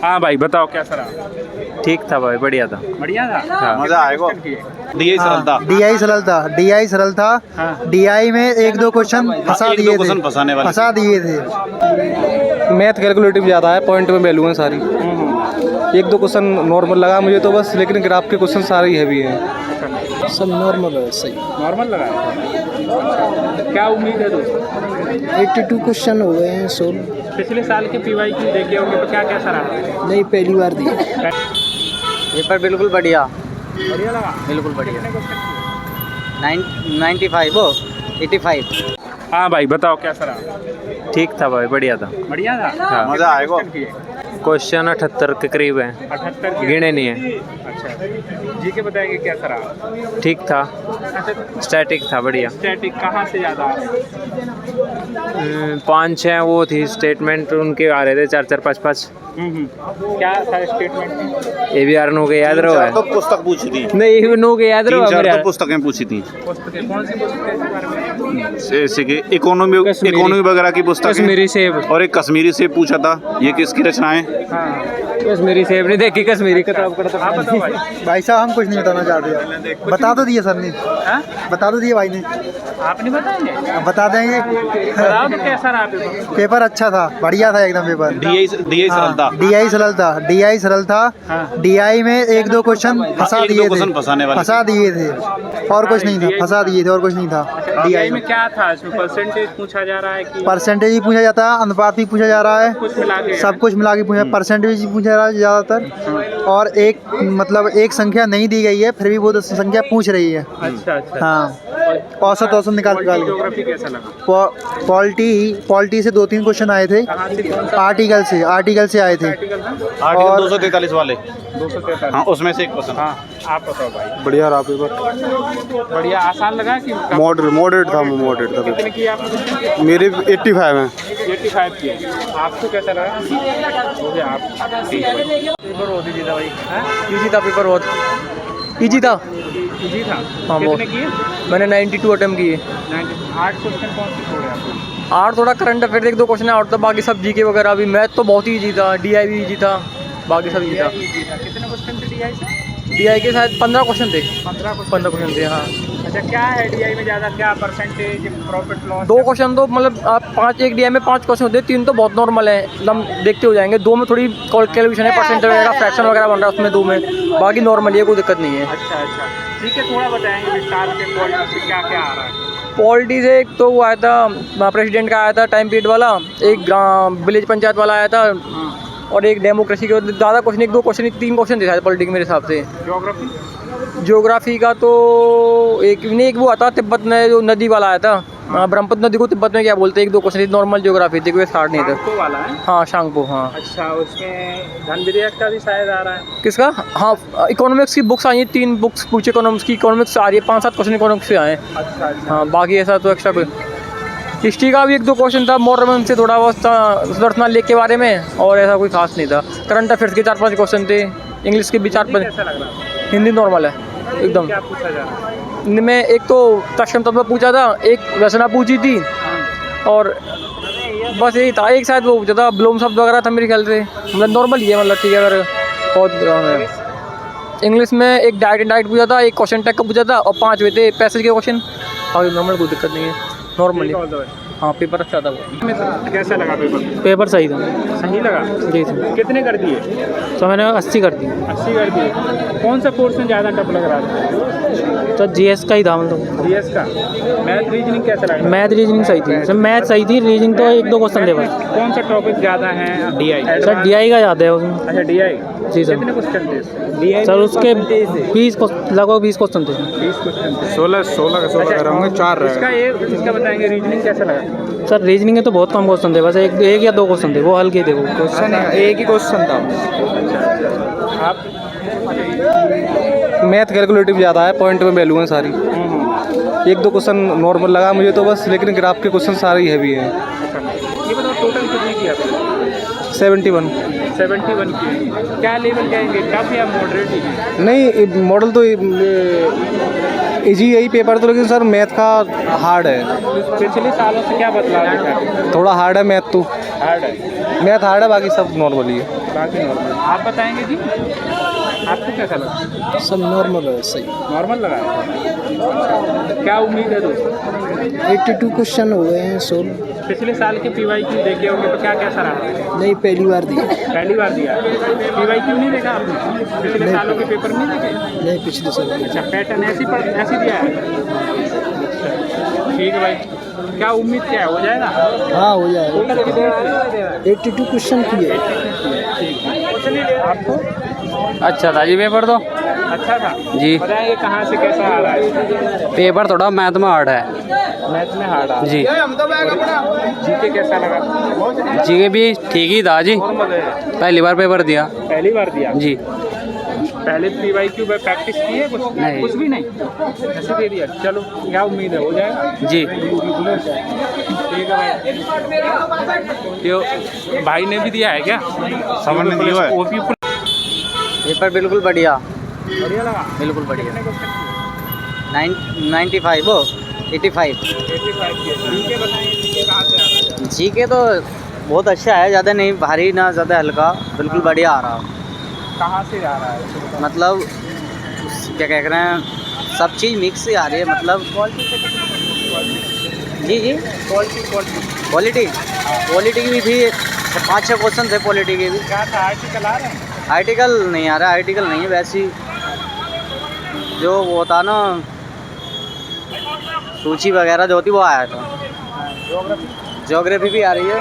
हाँ भाई बताओ कैसा रहा? ठीक था भाई, बढ़िया था। बढ़िया था। हाँ। मजा आएगा। डीआई सरल था। डीआई सरल था। हाँ। डीआई में एक दो क्वेश्चन फंसा एक दो क्वेश्चन फंसाने वाले फंसा दिए थे। मैथ कैलकुलेटिव ज़्यादा है, पॉइंट में वैल्यू है सारी। एक दो क्वेश्चन नॉर्मल लगा मुझे तो बस, लेकिन ग्राफ के क्वेश्चन सारे ही हैवी हैं। सब नॉर्मल है, सही। नॉर्मल लगा है। क्या उम्मीद है दोस्तों? 82 क्वेश्चन हो गए हैं सोल्व। पिछले साल के पीवाई की देखे होंगे तो क्या कैसा रहा? नहीं, पहली बार दिए। पेपर बिल्कुल बढ़िया, बढ़िया लगा। बिल्कुल बढ़िया। 85। हाँ भाई बताओ कैसा रहा? ठीक था भाई, बढ़िया था। बढ़िया था। हाँ। मजा आएगा। क्वेश्चन 78 के करीब है, 78 गिने नहीं है। अच्छा जी के बताएंगे कैसा रहा? ठीक था, अच्छा स्टैटिक था, बढ़िया। स्टैटिक कहाँ से ज़्यादा? 5-6 वो थी स्टेटमेंट उनके आ रहे थे, 4-4, 5-5। क्या था स्टेटमेंट? ये भी आरनू के याद रहो है। तो पुस्तक पूछी थी, नहीं, नू के याद रहो है मेरे 3-4 यार। तो पुस्तकें पूछी थी। पुस्तकें कौन सी पुस्तकें इसके बारे में? जैसे कि इकोनॉमी वगैरह की पुस्तक कश्मीरी सेब। और एक कश्मीरी सेब पूछा था, ये किसकी रचनाएं? हाँ कश्मीरी सेब नहीं देखी, कश्मीरी किताब करता। आप बताओ भाई। भाई साहब हम कुछ नहीं बताना चाहते। बता तो दिए सर ने, हाँ? बता तो दिए भाई ने। आप नहीं बताएंगे? अब बता देंगे। बताओ तो कैसा रहा पेपर? पेपर अच्छा था, बढ़िया था एकदम पेपर। डीआई सरल था। डीआई सरल था। हाँ। डीआई में एक दो क्वेश्चन फंसा एक दो दिए क्वेश्चन फंसाने थे। वाले फंसा दिए थे और कुछ नहीं था, फंसा दिए थे और कुछ नहीं था। डीआई में क्या था? इसमें परसेंटेज पूछा जा रहा है कि परसेंटेज भी पूछा जाता है, अनुपात भी पूछा जा रहा है, कुछ मिला के? सब कुछ मिला के पूछा। परसेंटेज भी पूछा जा रहा है ज़्यादातर, और एक मतलब एक संख्या नहीं दी गई है, फिर भी वो तो संख्या पूछ रही है। अच्छा अच्छा। हाँ, औसत निकाल के। ज्योग्राफी कैसा लगा? पॉलिटी से 2-3 क्वेश्चन आए थे। कहाँ से? कौन सा आर्टिकल से आए थे। आर्टिकल था? आर्टिकल 243 वाले। 243। हाँ, उसमें से एक क्वेश्चन। हाँ आप बताओ भाई। बढ़िया रहा पेपर, बढ़िया आसान लगा कि मॉडरेट था कितने की आपने? मेरे 85 हैं। 85 की। आपको कैसा लगा? मुझे आप पेपर हो दीजिए भाई। इजी था पेपर, बहुत इजी था। इजी था। हाँ, कितने किए? मैंने 92 अटेम्प्ट किए। 8 क्वेश्चन कौन से छोड़े आपको? और थोड़ा करंट अफेयर एक दो क्वेश्चन आउट था, बाकी सब जीके वगैरह भी। मैथ तो बहुत ही इजी था, डीआई भी इजी था, बाकी सब इजी था। कितने क्वेश्चन थे डीआई से? डीआई के शायद 15 क्वेश्चन थे। 15 क्वेश्चन थे, हाँ। अच्छा क्या है डीआई में ज़्यादा? क्या परसेंटेज, प्रॉफिट लॉस? 2 क्वेश्चन तो मतलब आप 5, एक डीआई में 5 क्वेश्चन होते हैं, 3 तो बहुत नॉर्मल है, एकदम देखते हो जाएंगे। 2 में थोड़ी कैलकुलेशन है, परसेंटेज वगैरह, फ्रैक्शन वगैरह बन रहा है उसमें 2 में, बाकी नॉर्मल है, कोई दिक्कत नहीं है। अच्छा अच्छा ठीक है, थोड़ा बताएंगे विस्तार से पॉलिटिक्स से क्या क्या आ रहा है? पॉलिटी से एक तो वो आया था, प्रेसिडेंट का आया था टाइम पीरियड वाला, एक विलेज पंचायत वाला आया था, और एक डेमोक्रेसी के ज़्यादा क्वेश्चन, 1-2 क्वेश्चन, 3 क्वेश्चन थे शायद पॉलिटिक्स मेरे हिसाब से। ज्योग्राफी का तो एक नहीं, एक वो आता तिब्बत में जो नदी वाला आया था, ब्रह्मपुत्र नदी को तिब्बत में क्या बोलते हैं, 1-2 क्वेश्चन नॉर्मल ज्योग्राफी थी, कोई हार्ड नहीं था। शांगपो वाला है? हाँ, शांगपो, हाँ। अच्छा उसमें धन विधेयक का भी शायद आ रहा है? किसका? हाँ, इकोनॉमिक्स की बुक्स आई हैं, 3 बुक्स पूछे इकोनॉमिक्स की, इकोनॉमिक्स आ रही है, 5-7 क्वेश्चन इकोनॉमिक्स से आए हैं। अच्छा अच्छा। हाँ, बाकी ऐसा तो एक्स्ट्रा कोई। हिस्ट्री का भी 1-2 क्वेश्चन था, मॉडर्न से थोड़ा बहुत सुदर्शन लेक के बारे में, और ऐसा कोई खास नहीं था। करंट अफेयर्स के 4-5 क्वेश्चन थे, इंग्लिश के भी 4-5। कैसा लग रहा है? हिंदी नॉर्मल है एकदम। क्या पूछा जा रहा है? इनमें एक तो तक्षण तत्व पूछा था, एक रचना पूछी थी, और बस यही था। एक शायद वो पूछा था ब्लूम शब्द वगैरह था मेरे ख्याल से, मतलब नॉर्मल ही है, मतलब ठीक है। अगर बहुत इंग्लिश में एक डाइट पूछा था, एक क्वेश्चन टैग का पूछा था, और 5 हुए थे पैसेज के क्वेश्चन। और नॉर्मल कोई दिक्कत नहीं है, नॉर्मली। हाँ, पेपर अच्छा था वो। कैसा लगा पेपर? पेपर सही था। सही लगा? जी सर। कितने कर दिए? तो मैंने 80 कर दी। 80 कर दिए। कौन सा पोर्शन ज़्यादा टफ लग रहा था? तो जीएस का ही था, मतलब जीएस का। मैथ रीजनिंग कैसा लगा? मैथ रीजनिंग सही थी सर, मैथ सही थी, रीजनिंग तो 1-2 क्वेश्चन थे बस। कौन सा टॉपिक ज़्यादा है? डीआई सर, डीआई का ज़्यादा है उसमें। अच्छा डीआई। जी सर। कितने क्वेश्चन थे? सर उसके 20 लगभग 20 क्वेश्चन थे। 20 क्वेश्चन थे। 16 अच्छा, होंगे, 4 इसका बताएंगे रीजनिंग कैसा लगा? सर रीजनिंग में तो बहुत कम क्वेश्चन थे, बस एक या 2 क्वेश्चन थे, वो हल्के थे। वो क्वेश्चन एक ही क्वेश्चन था। आप मैथ कैलकुलेटिव ज़्यादा है, पॉइंट में वैल्यू है सारी। 1-2 क्वेश्चन नॉर्मल लगा मुझे तो बस, लेकिन ग्राफ के क्वेश्चन सारे ही हैवी हैं। ये बताओ टोटल कितने किया आपने? 71 की। क्या लेवल कहेंगे, टफ या मॉडरेट ही? नहीं, मॉडल तो इजी यही पेपर तो, लेकिन सर मैथ का हार्ड है। पिछले सालों से क्या बदलाव देखा? थोड़ा हार्ड है मैथ, तो हार्ड है। मैथ हार्ड है, बाकी सब नॉर्मल ही है। बाकी नॉर्मल। आप बताएंगे जी, आपको कैसा लगा? सब नॉर्मल है, सही। नॉर्मल लगा है। क्या उम्मीद है दोस्तों? 82 क्वेश्चन हो गए हैं सोल्व। पिछले साल के PYQ देखे होंगे तो क्या कैसा रहा? नहीं, पहली बार दिया। पहली बार दिया। PYQ नहीं देखा आपने? पिछले सालों के पेपर नहीं देखे? नहीं, पिछले साल। अच्छा, पैटर्न ऐसी दिया है। ठीक है भाई, क्या उम्मीद क्या है, हो जाएगा? हाँ, हो जाएगा। कोई कितने हैं? 82 क्वेश्चन की है। आपको अच्छा था जी पेपर तो। अच्छा था जी। बताएंगे कहाँ से कैसा आ रहा है? पेपर थोड़ा मैथ में हार्ड है मैथ में हार्ड आ जी। जीके कैसा लगा? जी के भी ठीक ही था जी, नॉर्मल है। पहली बार पेपर दिया पहली बार दिया जी। पहले PYQ में प्रैक्टिस की है? नहीं। कुछ भी नहीं, ऐसे दे दिया। चलो, क्या उम्मीद है, हो जाएगा जी। ठीक है भाई। यो भाई ने भी दिया है क्या? समझ में नहीं हुआ है। OP पेपर बिल्कुल बढ़िया, बढ़िया लगा। बिल्कुल बढ़िया। 95 हो 85। 85 के ठीक है। बताइए जीके कहाँ से आ रहा है? जी के तो बहुत अच्छा है, ज़्यादा नहीं भारी ना ज़्यादा हल्का, बिल्कुल बढ़िया आ रहा। कहाँ से आ रहा है? मतलब क्या कह रहे हैं, सब चीज़ मिक्स ही आ रही है, मतलब जी जी क्वालिटी की भी थी। 5-6 क्वेश्चन थे क्वालिटी के भी। क्या था, आर्टिकल आ रहे हैं? आर्टिकल नहीं आ रहा, आर्टिकल नहीं है, वैसे ही जो वो होता ना सूची वगैरह जो होती वो आया था। ज्योग्राफी भी आ रही है।